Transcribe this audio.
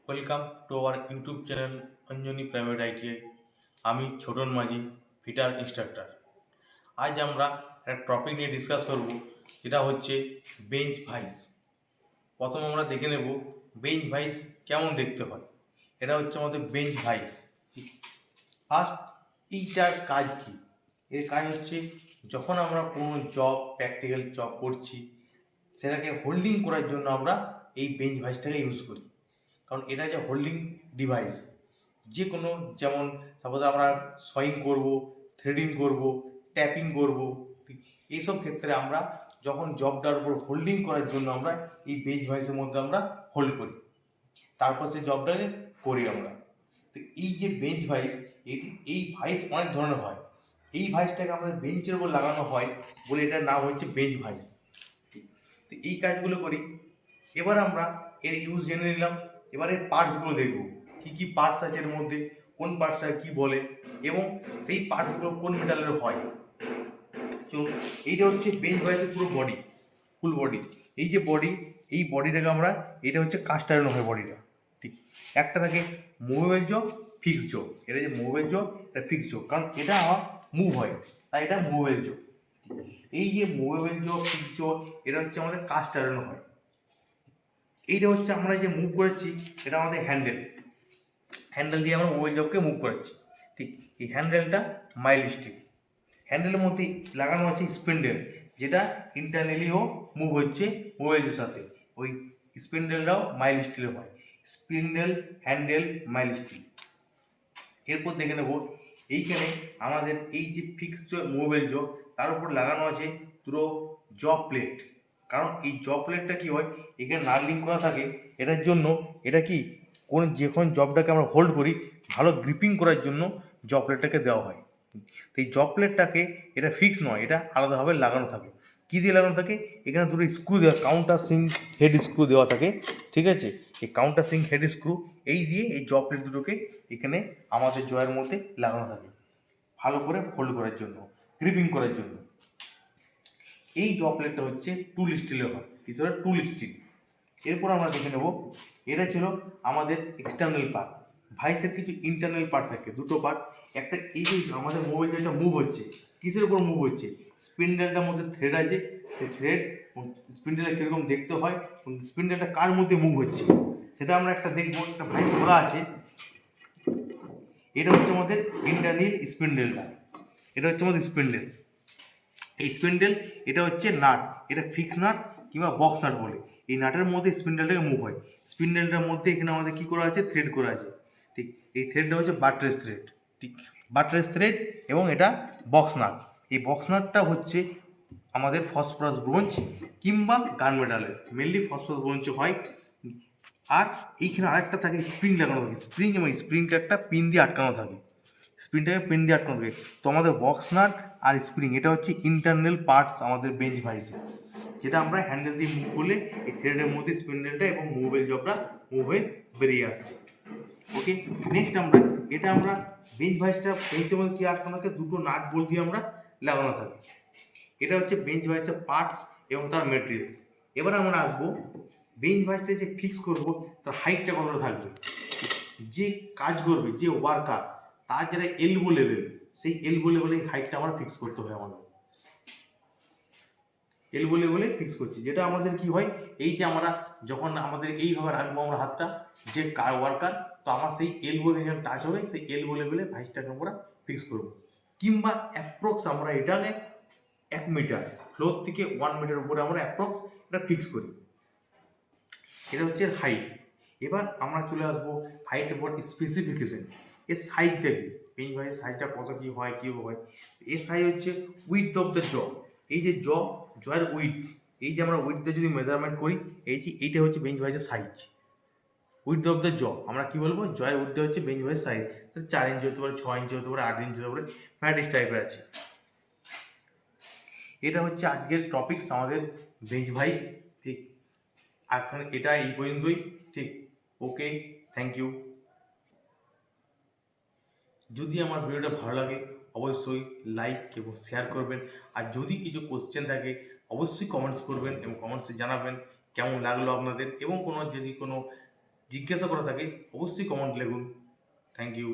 Welcome to our YouTube channel Anjani private ITI. আমি ছোটন মাঝি, fitter instructor. আজ আমরা একটা টপিক নিয়ে ডিসকাস করব, যেটা হচ্ছে বেঞ্চ ভাইস। প্রথম আমরা দেখে নেব বেঞ্চ ভাইস কেমন দেখতে হয়। এটা হচ্ছে আমাদের বেঞ্চ ভাইস। ফার্স্ট, এইটার কাজ কি? এর কাজ হচ্ছে যখন আমরা কোনো জব, প্র্যাকটিক্যাল জব করছি, সেটাকে হোল্ডিং করার জন্য আমরা এই বেঞ্চ ভাইসটাকে ইউজ করি। কারণ এটা যে হোল্ডিং ডিভাইস, যে কোনো, যেমন সাপোজ আমরা সয়িং করব, থ্রেডিং করব, ট্যাপিং করব, এইসব ক্ষেত্রে আমরা যখন জবটার উপর হোল্ডিং করার জন্য আমরা এই বেঞ্চ ভাইসের মধ্যে আমরা হোল্ড করি, তারপর সেই জবটাকে করি আমরা। তো এই যে বেঞ্চ ভাইস, এই ভাইস অনেক ধরনের হয়। এই ভাইসটাকে আমাদের বেঞ্চের উপর লাগানো হয় বলে এটার নাম হচ্ছে বেঞ্চ ভাইস। তো এই কাজগুলো করি। এবার আমরা এর ইউজ জেনে নিলাম। এবার এর পার্টসগুলো দেখব, কী কী পার্টস আছে এর মধ্যে, কোন পার্টসটা কী বলে, এবং সেই পার্টসগুলো কোন মেটালের হয়। চলুন, এইটা হচ্ছে বেঞ্চ ভাইসের পুরো বডি, ফুল বডি। এই যে বডি, এই বডিটাকে আমরা, এটা হচ্ছে কাস্ট আয়রন হয় বডিটা। ঠিক, একটা থাকে মুভেবল জব, ফিক্স জব। এটা যে মুভেবল জব, এটা ফিক্স জব, কারণ এটা মুভ হয়, তাই এটা মুভেবল জব। এই যে মুভেবল জব, ফিক্স জব, এটা হচ্ছে আমাদের কাস্ট আয়রন হয়। এইটা হচ্ছে আমরা যে মুভ করেছি, এটা আমাদের হ্যান্ডেল দিয়ে আমরা মোবাইল জবকে মুভ করাচ্ছি। ঠিক, এই হ্যান্ডেলটা মাইল স্টিক। হ্যান্ডেলের মধ্যে লাগানো আছে স্পিন্ডেল, যেটা ইন্টারনালিও মুভ হচ্ছে মোবাইলের সাথে। ওই স্পিন্ডেলটাও মাইল স্টিলে হয়। Spindle, handle, mild steel. এরপর দেখে নেব, এইখানে আমাদের এই যে ফিক্স মোবাইল জব, তার উপর লাগানো আছে দুটো জব প্লেট। কারণ এই জব প্লেটটা কী হয়, এখানে নার্লিং করা থাকে। এটার জন্য এটা কি, যখন জবটাকে আমরা হোল্ড করি, ভালো গ্রিপিং করার জন্য জব প্লেটটাকে দেওয়া হয়। তো এই জব প্লেটটাকে, এটা ফিক্স নয়, এটা আলাদাভাবে লাগানো থাকে। কী দিয়ে লাগানো থাকে? এখানে দুটো স্ক্রু দেওয়া, কাউন্টার সিং হেড স্ক্রু দেওয়া থাকে। ঠিক আছে, এই কাউন্টার সিং হেড স্ক্রু এই দিয়ে এই জব প্লেট দুটোকে এখানে আমাদের জয়ের মধ্যে লাগানো থাকে, ভালো করে হোল্ড করার জন্য, গ্রিপিং করার জন্য। এই জব প্লেটটা হচ্ছে টুল স্টিলের হয়, কিছু টুল স্টিল। এরপর আমরা দেখে নেব, এটা ছিল আমাদের এক্সটার্নাল পার্ট। ভাইসের কিছু ইন্টারনাল পার্ট থাকে, দুটো পার্ট। একটা, এই যে আমাদের মোবাইল যেটা মুভ হচ্ছে, কিসের উপর মুভ হচ্ছে? স্পিন্ডেলটার মধ্যে থ্রেড আছে, সেই থ্রেড স্পিন্ডেলটা কীরকম দেখতে হয়, স্পিন্ডেলটা কার মধ্যে মুভ হচ্ছে, সেটা আমরা একটা দেখবো। একটা ভাইস বলা আছে, এটা হচ্ছে আমাদের ইন্টারনাল স্পিন্ডেলটা। এটা হচ্ছে আমাদের স্পিন্ডেল। এই স্পিন্ডেল, এটা হচ্ছে নাট, এটা ফিক্স নাট কিংবা বক্স নাট বলে। এই নাটের মধ্যে স্পিন্ডেলটাকে মুভ হয়। স্পিন্ডেলটার মধ্যে এখানে আমাদের কী করা আছে, থ্রেড করা আছে। ঠিক, এই থ্রেডটা হচ্ছে বাটরেস থ্রেড। ঠিক, বাটরেস থ্রেড, এবং এটা বক্স নাট। এই বক্স নাটটা হচ্ছে আমাদের ফসফরাস ব্রোঞ্জ কিংবা গান মেটালের, মেনলি ফসফরাস ব্রোঞ্জ হয়। আর এইখানে আরেকটা থাকে স্প্রিং লাগানো থাকে, স্প্রিং, এবং স্প্রিংটা একটা পিন দিয়ে আটকানো থাকে, স্প্রিংটাকে পিন দিয়ে আটকানো থাকে। তো আমাদের বক্স নাট আর স্প্রিং, এটা হচ্ছে ইন্টারনাল পার্টস আমাদের বেঞ্চ ভাইসে, যেটা আমরা হ্যান্ডেল দিয়ে মুভ করলে এই থ্রেডের মধ্যে স্পিন্ডেলটা এবং মুভের জবটা মুভ হয়ে বেরিয়ে আসছে। ওকে, নেক্সট আমরা, এটা আমরা বেঞ্চ ভাইসটা, বেঞ্চের মধ্যে কী আটকানো থাকে, দুটো নাট বল দিয়ে আমরা লাগানো থাকে। এটা হচ্ছে বেঞ্চ ভাইসের পার্টস এবং তার মেটেরিয়ালস। এবার আমরা আসবো, বেঞ্চ ভাইসটা যে ফিক্স করবো, তার হাইটটা কতটা থাকবে। যে কাজ করবে, যে ওয়ার্কার, তার যেটা এলবো লেভেল, সেই এলবো লেভেলে হাইটটা আমরা ফিক্স করতে হয়। আমাদের এলবো লেভেলে ফিক্স করছি, যেটা আমাদের কি হয়, এই যে আমরা যখন আমাদের এইভাবে রাখবো আমরা হাতটা, যে ওয়ার্কার, তো আমার সেই এলবো যেখানে টাচ হবে, সেই এলবো লেভেলে ভাইসটাকে আমরা ফিক্স করবো। কিংবা অ্যাপ্রক্স আমরা এটাকে 1 মিটার, ফ্লোর থেকে 1 মিটার উপরে আমরা অ্যাপ্রক্স এটা ফিক্স করি। এটা হচ্ছে হাইট। এবার আমরা চলে আসবো হাইটের পর স্পেসিফিকেশন। এর সাইজটা কি, বেঞ্চ ভাইসের সাইজটা কত কী হয়, কী হয়। এর সাইজ হচ্ছে উইথ অফ দ্য জ, এই যে জয়ের উইথ, এই যে আমরা উইথ দিয়ে যদি মেজারমেন্ট করি, এই যে এইটা হচ্ছে বেঞ্চ ভাইসের সাইজ। উইথ অফ দ্য আমরা কী বলবো, জয়ের উইথ হচ্ছে বেঞ্চ ভাইসের সাইজ। 4 ইঞ্চি হতে পারে, 6 ইঞ্চি হতে পারে, 8 ইঞ্চি হতে পারে, ভ্যারাইটিস টাইপের আছে। এটা হচ্ছে আজকের টপিকস আমাদের বেঞ্চ ভাইস। ঠিক, এখন এটা এই পর্যন্তই। ঠিক, ওকে, থ্যাংক ইউ। যদি আমার ভিডিওটা ভালো লাগে, অবশ্যই লাইক এবং শেয়ার করবেন। আর যদি কিছু কোশ্চেন থাকে, অবশ্যই কমেন্টস করবেন এবং কমেন্টসে জানাবেন কেমন লাগলো আপনাদের, এবং যদি কোনো জিজ্ঞাসা করা থাকে অবশ্যই কমেন্ট লিখুন। Thank you.